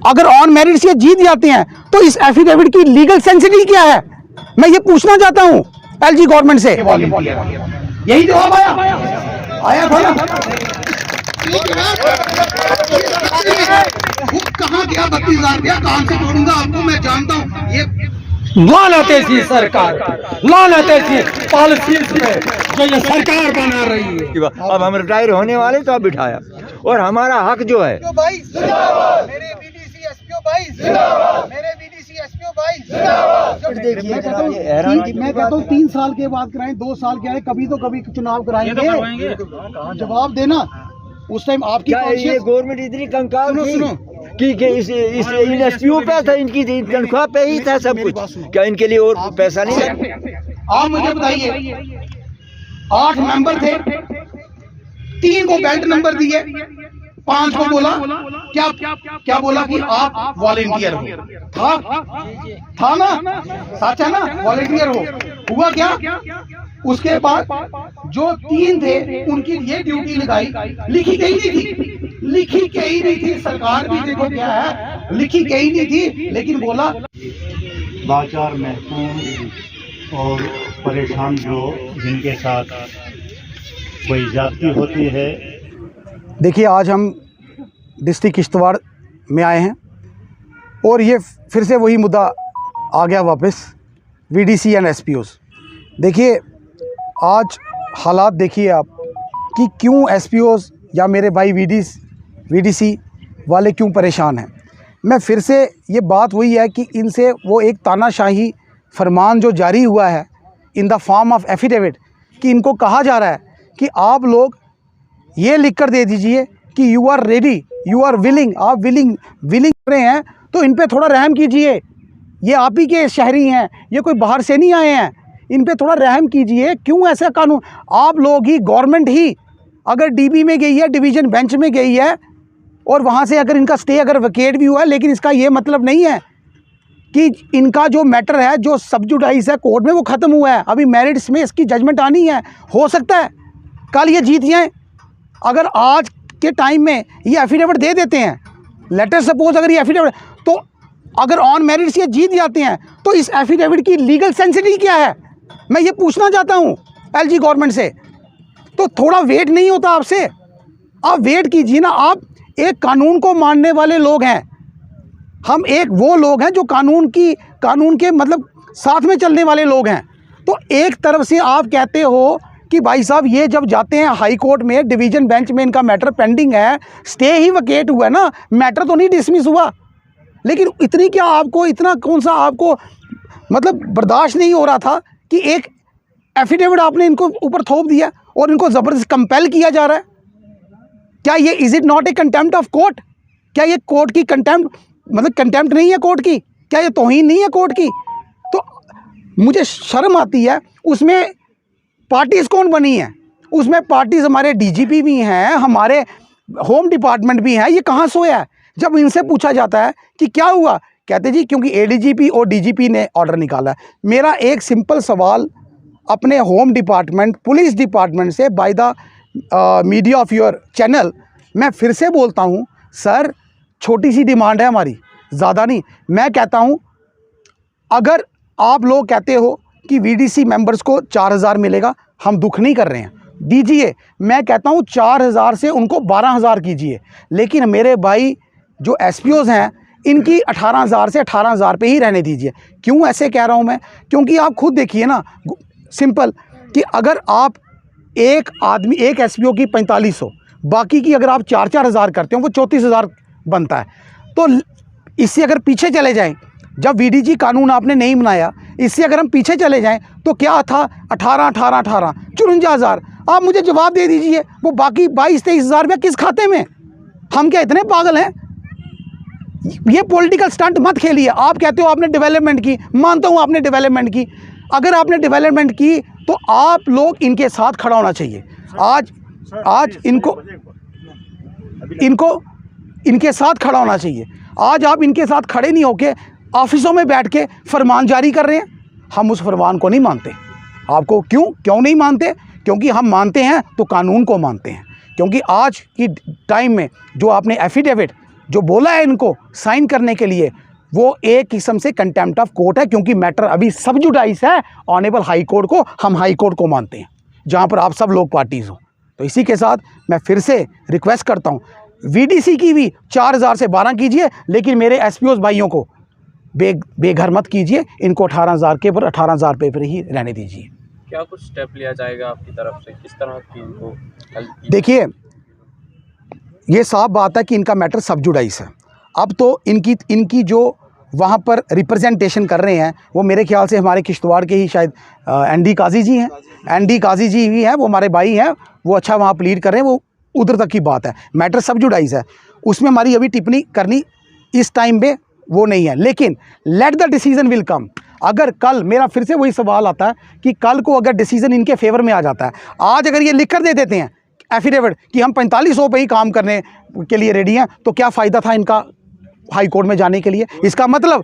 अगर on merit से जीत जाते हैं तो इस एफिडेविट की लीगल सेंसिटिविटी क्या है, मैं ये पूछना चाहता हूं एलजी गवर्नमेंट से। यही जवाब आया था ना। कहाँ गया 32,000 रुपया, कहाँ से जोड़ूंगा आपको, मैं जानता हूँ ये लानत ऐसी सरकार, लानत ऐसी पॉलिसी जो ये सरकार बना रही है। अब हम रिटायर होने वाले तो अब बिठाया, और हमारा हक जो है मेरे बीडीसी एसपीओ भाई, मेरे बीडीसी एसपीओ भाई। मैं कहता हूँ 3 साल के बाद कराएं, 2 साल के आए, कभी तो कभी चुनाव कराएंगे। जवाब देना उस टाइम आपकी ये गवर्नमेंट इतनी कंकाल थी कि इस इन एसपीओ पे था, इनकी तनख्वाह पे ही था सब कुछ, क्या इनके लिए और पैसा नहीं था? आप मुझे बताइए, 8 मेंबर थे, 3 को बेल्ट नंबर दिए, 5 को बोला क्या बोला कि आप वॉलेंटियर हो। था ना, सच है ना, वॉलेंटियर हो। हुआ क्या, उसके बाद जो 3 थे उनकी ये ड्यूटी लगाई, लिखी गई नहीं थी। सरकार भी देखो क्या है, लिखी गई नहीं थी, लेकिन बोला लाचार, महकूम और परेशान जो जिनके साथ कोई ज्यादती होती है। देखिए, आज हम डिस्ट्रिक्ट किश्तवाड़ में आए हैं और ये फिर से वही मुद्दा आ गया वापस, वीडीसी एंड एसपीओस। देखिए, आज हालात देखिए आप कि क्यों एसपीओस या मेरे भाई वीडीसी वाले क्यों परेशान हैं। मैं फिर से ये बात वही है कि इनसे वो एक तानाशाही फरमान जो जारी हुआ है in the form of affidavit, कि इनको कहा जा रहा है कि आप लोग ये लिख कर दे दीजिए कि you are ready, you are willing. आप विलिंग रहे हैं तो इन पे थोड़ा रहम कीजिए। ये आप ही के शहरी हैं, ये कोई बाहर से नहीं आए हैं, इन पे थोड़ा रहम कीजिए। क्यों ऐसा कानून, आप लोग ही, गवर्नमेंट ही अगर डीबी में गई है, डिवीज़न बेंच में गई है, और वहाँ से अगर इनका स्टे अगर वकेट भी हुआ है, लेकिन इसका ये मतलब नहीं है कि इनका जो मैटर है, जो सब जुडाइस है कोर्ट में, वो ख़त्म हुआ है। अभी मेरिट्स में इसकी जजमेंट आनी है। हो सकता है कल ये जीत जाएँ। अगर आज के टाइम में ये एफिडेविट दे देते हैं, लेटर सपोज अगर ये एफिडेविट, तो अगर ऑन मेरिट से जीत जाते हैं तो इस एफिडेविट की लीगल सेंसिटिविटी क्या है, मैं ये पूछना चाहता हूँ एलजी गवर्नमेंट से। तो थोड़ा वेट नहीं होता आपसे? आप वेट कीजिए ना। आप एक कानून को मानने वाले लोग हैं, हम एक वो लोग हैं जो कानून के मतलब साथ में चलने वाले लोग हैं। तो एक तरफ से आप कहते हो कि भाई साहब ये जब जाते हैं हाई कोर्ट में, डिवीज़न बेंच में इनका मैटर पेंडिंग है, स्टे ही वकेट हुआ है ना, मैटर तो नहीं डिसमिस हुआ, लेकिन इतनी क्या आपको, इतना कौन सा आपको मतलब बर्दाश्त नहीं हो रहा था कि एक एफिडेविट आपने इनको ऊपर थोप दिया और इनको ज़बरदस्त कंपेल किया जा रहा है? क्या ये is it not a contempt of court? क्या ये कोर्ट की कंटेम्प्ट, मतलब कंटेम्प्ट नहीं है कोर्ट की? क्या ये तौहीन नहीं है कोर्ट की? तो मुझे शर्म आती है। उसमें पार्टीज़ कौन बनी है? उसमें पार्टीज़ हमारे डीजीपी भी हैं, हमारे होम डिपार्टमेंट भी हैं। ये कहाँ सोया है? जब इनसे पूछा जाता है कि क्या हुआ, कहते जी क्योंकि एडीजीपी और डीजीपी ने ऑर्डर निकाला है। मेरा एक सिंपल सवाल अपने होम डिपार्टमेंट, पुलिस डिपार्टमेंट से by the media of your channel मैं फिर से बोलता हूँ, सर छोटी सी डिमांड है हमारी, ज़्यादा नहीं। मैं कहता हूँ अगर आप लोग कहते हो कि वीडीसी मेंबर्स को 4,000 मिलेगा, हम दुख नहीं कर रहे हैं, दीजिए। मैं कहता हूँ 4,000 से उनको 12,000 कीजिए, लेकिन मेरे भाई जो एसपीओज़ हैं इनकी 18,000 से 18,000 पे ही रहने दीजिए। क्यों ऐसे कह रहा हूँ मैं? क्योंकि आप खुद देखिए ना, सिंपल कि अगर आप एक आदमी, एक एसपीओ की 4500, बाकी की अगर आप 4,000 करते हो, वो 34,000 बनता है। तो इससे अगर पीछे चले जाएं, जब वीडीजी कानून आपने नहीं बनाया, इससे अगर हम पीछे चले जाएं तो क्या था, 54,000। आप मुझे जवाब दे दीजिए, वो बाकी 22-23,000 रुपया किस खाते में? हम क्या इतने पागल हैं? ये पॉलिटिकल स्टंट मत खेलिए। आप कहते हो आपने डेवलपमेंट की, मानता हूँ आपने डेवलपमेंट की। अगर आपने डेवलपमेंट की तो आप लोग इनके साथ खड़ा होना चाहिए। आज इनको इनके साथ खड़ा होना चाहिए। आज आप इनके साथ खड़े नहीं होके ऑफिसों में बैठ के फरमान जारी कर रहे हैं। हम उस फरमान को नहीं मानते। आपको क्यों नहीं मानते? क्योंकि हम मानते हैं तो कानून को मानते हैं। क्योंकि आज की टाइम में जो आपने एफिडेविट जो बोला है इनको साइन करने के लिए, वो एक किस्म से कंटेम्प्ट ऑफ कोर्ट है, क्योंकि मैटर अभी सब जुडाइस है ऑनरेबल हाई कोर्ट को। हम हाई कोर्ट को मानते हैं जहाँ पर आप सब लोग पार्टीज़ हो। तो इसी के साथ मैं फिर से रिक्वेस्ट करता हूँ, वीडीसी की भी 4000 से 12 कीजिए, लेकिन मेरे एसपीओ भाइयों को बेघर मत कीजिए। इनको 18,000 के पर 18,000 रुपये पर ही रहने दीजिए। क्या कुछ स्टेप लिया जाएगा आपकी तरफ से, किस तरह की इनको हेल्प? देखिए, ये साफ बात है कि इनका मैटर सब जुडाइस है। अब तो इनकी जो वहाँ पर रिप्रेजेंटेशन कर रहे हैं, वो मेरे ख्याल से हमारे किश्तवाड़ के ही शायद एनडी काजी जी हैं, एनडी काजी जी भी हैं, वो हमारे भाई हैं, वो अच्छा वहाँ प्लीड कर रहे हैं। वो उधर तक की बात है, मैटर सब जुडाइस है, उसमें हमारी अभी टिप्पणी करनी इस टाइम पे वो नहीं है। लेकिन let the decision will come. अगर कल, मेरा फिर से वही सवाल आता है कि कल को अगर डिसीजन इनके फेवर में आ जाता है, आज अगर ये लिख कर दे देते हैं एफिडेविट कि हम 4500 पे ही काम करने के लिए रेडी हैं, तो क्या फ़ायदा था इनका हाई कोर्ट में जाने के लिए? इसका मतलब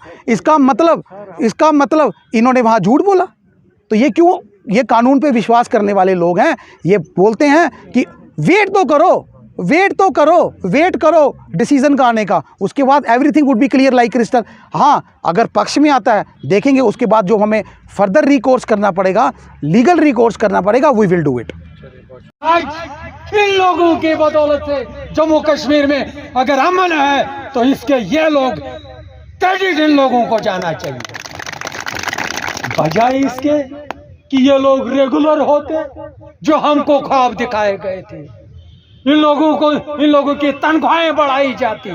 इन्होंने वहाँ झूठ बोला। तो ये क्यों, ये कानून पे विश्वास करने वाले लोग हैं, ये बोलते हैं कि वेट करो डिसीजन का आने का, उसके बाद everything would be clear like crystal. हाँ, अगर पक्ष में आता है देखेंगे, उसके बाद जो हमें फर्दर रिकोर्स करना पड़ेगा, लीगल रिकोर्स करना पड़ेगा, वी विल डू इट। आज इन लोगों की बदौलत से जम्मू कश्मीर में अगर अमन है, तो इसके ये लोग क्रेडिट इन लोगों को जाना चाहिए, बजाय इसके कि ये लोग रेगुलर होते जो हमको ख्वाब दिखाए गए थे। इन लोगों की तनख्वाहें बढ़ाई जाती,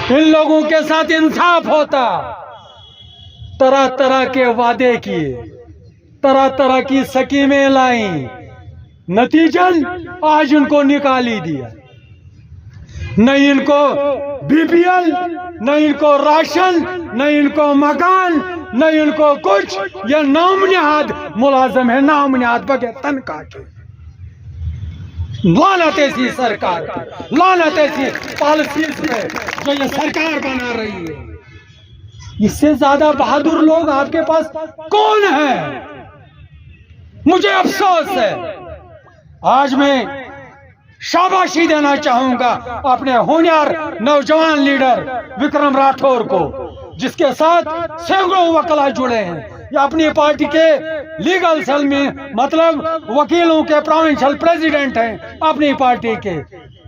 इन लोगों के साथ इंसाफ होता, तरह तरह के वादे किए, तरह तरह की स्कीमें लाई, नतीजन आज उनको निकाली दिया। न इनको बीपीएल, न इनको राशन, न इनको मकान, न इनको कुछ। ये नामनिहाद मुलाजम है, नामनिहाद बगैर तनख्वाह के। लानत ऐसी सरकार, लानत ऐसी पॉलिसीज पे जो ये सरकार बना रही है। इससे ज्यादा बहादुर लोग आपके पास कौन है? मुझे अफसोस है। आज मैं शाबाशी देना चाहूंगा अपने होनहार नौजवान लीडर विक्रम राठौर को, जिसके साथ सैकड़ों वकील जुड़े हैं। ये अपनी पार्टी के लीगल सेल में, मतलब वकीलों के प्रोविंशियल प्रेसिडेंट हैं अपनी पार्टी के।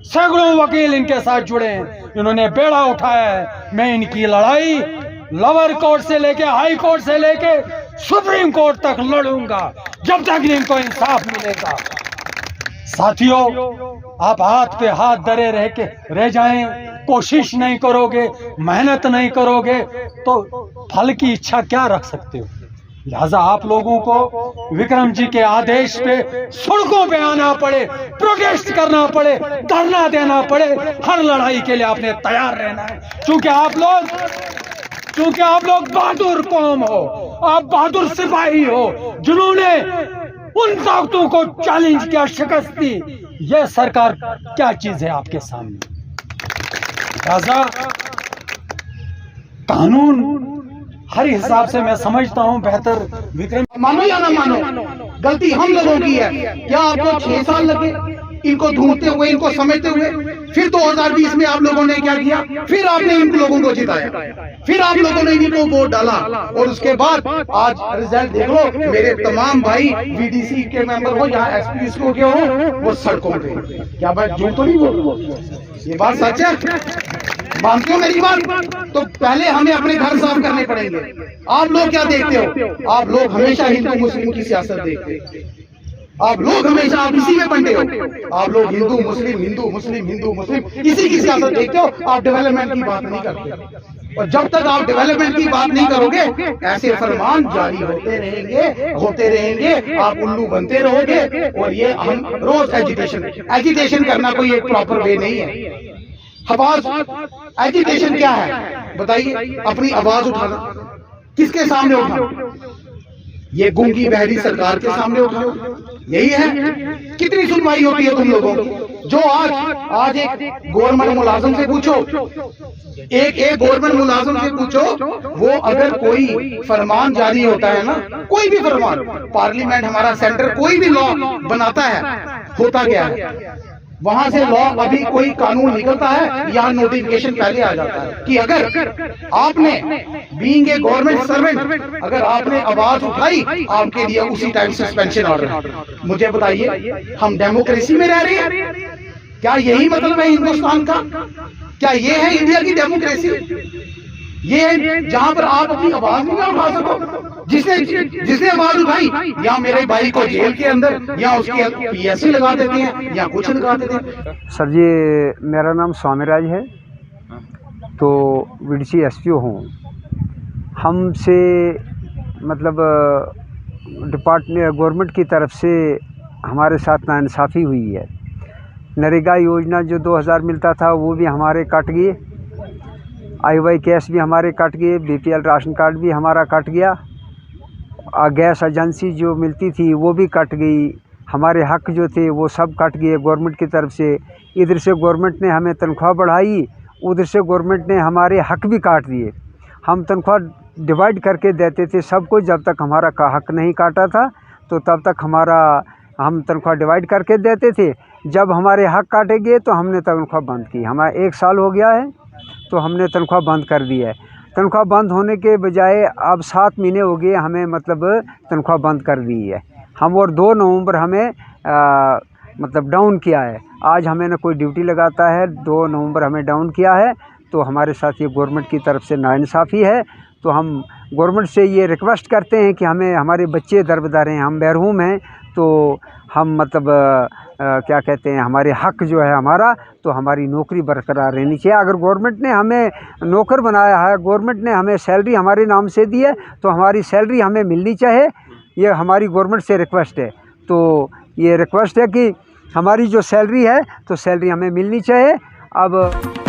सैकड़ों वकील इनके साथ जुड़े हैं, इन्होंने बेड़ा उठाया है। मैं इनकी लड़ाई लोअर कोर्ट से लेके हाई कोर्ट से लेके सुप्रीम कोर्ट तक लड़ूंगा, जब तक इनको इंसाफ मिलेगा। साथियों, आप हाथ पे हाथ धरे रह जाएं, कोशिश नहीं करोगे, मेहनत नहीं करोगे, तो फल की इच्छा क्या रख सकते हो? लिहाजा आप लोगों को विक्रम जी के आदेश पे सड़कों पे आना पड़े, प्रोटेस्ट करना पड़े, धरना देना पड़े, हर लड़ाई के लिए आपने तैयार रहना है। क्योंकि आप लोग बहादुर कौम हो, आप बहादुर सिपाही हो, जिन्होंने उन ताकतों को चैलेंज किया, शिकस्त दी। यह सरकार क्या चीज है आपके सामने? लिहाजा कानून हर हिसाब से मैं समझता हूं बेहतर। विक्रम, मानो या ना मानो, गलती हम लोगों की है। क्या आपको 6 साल लगे इनको ढूंढते हुए, इनको समझते हुए? फिर 2020 में आप लोगों ने क्या किया? फिर आपने इन लोगों को जिताया, फिर आप लोगों ने इनको वोट डाला, और उसके बाद आज रिजल्ट देख लो। मेरे तमाम भाई वीडीसी के मेंबर हो या एसपी को क्या हो, वो सड़कों पे। क्या बात झूठ तो नहीं बोल, ये बात सच है? मानते हो मेरी बात? तो पहले हमें अपने घर साफ करने पड़ेंगे। आप लोग क्या देखते हो? आप लोग हमेशा हिंदू मुस्लिम की सियासत देखते हो। आप लोग हमेशा आप इसी में बंटे हो। आप लोग हिंदू मुस्लिम, हिंदू मुस्लिम, हिंदू मुस्लिम, इसी की सियासत देखते हो। आप डेवलपमेंट की बात नहीं करते। और जब तक आप डेवलपमेंट की बात नहीं करोगे, ऐसे फरमान जारी होते रहेंगे, आप उल्लू बनते रहोगे। और ये हम रोज एजिटेशन करना कोई एक प्रॉपर वे नहीं है। एजिटेशन क्या है बताइए? अपनी आवाज उठाना। किसके सामने उठाना? ये गूंगी बहरी सरकार के सामने उठाना, यही है। कितनी सुनवाई होती है तुम लोगों की? जो आज एक गवर्नमेंट मुलाजिम से पूछो, एक गवर्नमेंट मुलाजिम से पूछो, वो अगर कोई फरमान जारी होता है ना, कोई भी फरमान, पार्लियामेंट हमारा सेंटर कोई भी लॉ बनाता है, होता क्या है? वहां से लॉ अभी कोई कानून निकलता है, यहाँ नोटिफिकेशन पहले आ जाता है कि अगर आपने बीइंग ए गवर्नमेंट सर्वेंट अगर आपने आवाज उठाई, आपके लिए उसी टाइम सस्पेंशन ऑर्डर। मुझे बताइए, हम डेमोक्रेसी में रह रहे हैं? क्या यही मतलब है हिंदुस्तान का? क्या ये है इंडिया की डेमोक्रेसी? ये है जहां पर आप अपनी आवाज नहीं उठा सको? जिसने आवाज उठाई, या मेरे भाई को जेल के अंदर, या उसके पीएससी लगा देते हैं, या कुछ लगा देते हैं। सर जी, मेरा नाम स्वामीराज है, तो वीडीसी एसपीओ हूँ। हमसे मतलब डिपार्टमेंट गवर्नमेंट की तरफ से हमारे साथ नाइंसाफ़ी हुई है। नरेगा योजना जो 2000 मिलता था वो भी हमारे कट गए, IY कैश भी हमारे कट गए, BPL राशन कार्ड भी हमारा कट गया, गैस एजेंसी जो मिलती थी वो भी कट गई, हमारे हक जो थे वो सब कट गए गवर्नमेंट की तरफ से। इधर से गवर्नमेंट ने हमें तनख्वाह बढ़ाई, उधर से गवर्नमेंट ने हमारे हक भी काट दिए। हम तनख्वाह डिवाइड करके देते थे सबको, जब तक हमारा का हक नहीं काटा था तो तब तक हम तनख्वाह डिवाइड करके देते थे। जब हमारे हक काटे गए तो हमने तनख्वाह बंद की। हमारा 1 साल हो गया है तो हमने तनख्वाह बंद कर दी है। तनख्वाह बंद होने के बजाय अब 7 महीने हो गए हमें मतलब तनख्वाह बंद कर दी है हम, और 2 नवंबर हमें मतलब डाउन किया है। आज हमें ना कोई ड्यूटी लगाता है, 2 नवंबर हमें डाउन किया है। तो हमारे साथ ये गवर्नमेंट की तरफ से नाइंसाफ़ी है। तो हम गवर्नमेंट से ये रिक्वेस्ट करते हैं कि हमें, हमारे बच्चे दरबदर हैं, हम महरूम हैं, तो हम मतलब क्या कहते हैं, हमारे हक जो है हमारा, तो हमारी नौकरी बरकरार रहनी चाहिए। अगर गवर्नमेंट ने हमें नौकर बनाया है, गवर्नमेंट ने हमें सैलरी हमारे नाम से दी है, तो हमारी सैलरी हमें मिलनी चाहिए। ये हमारी गवर्नमेंट से रिक्वेस्ट है। तो ये रिक्वेस्ट है कि हमारी जो सैलरी है तो सैलरी हमें मिलनी चाहिए। अब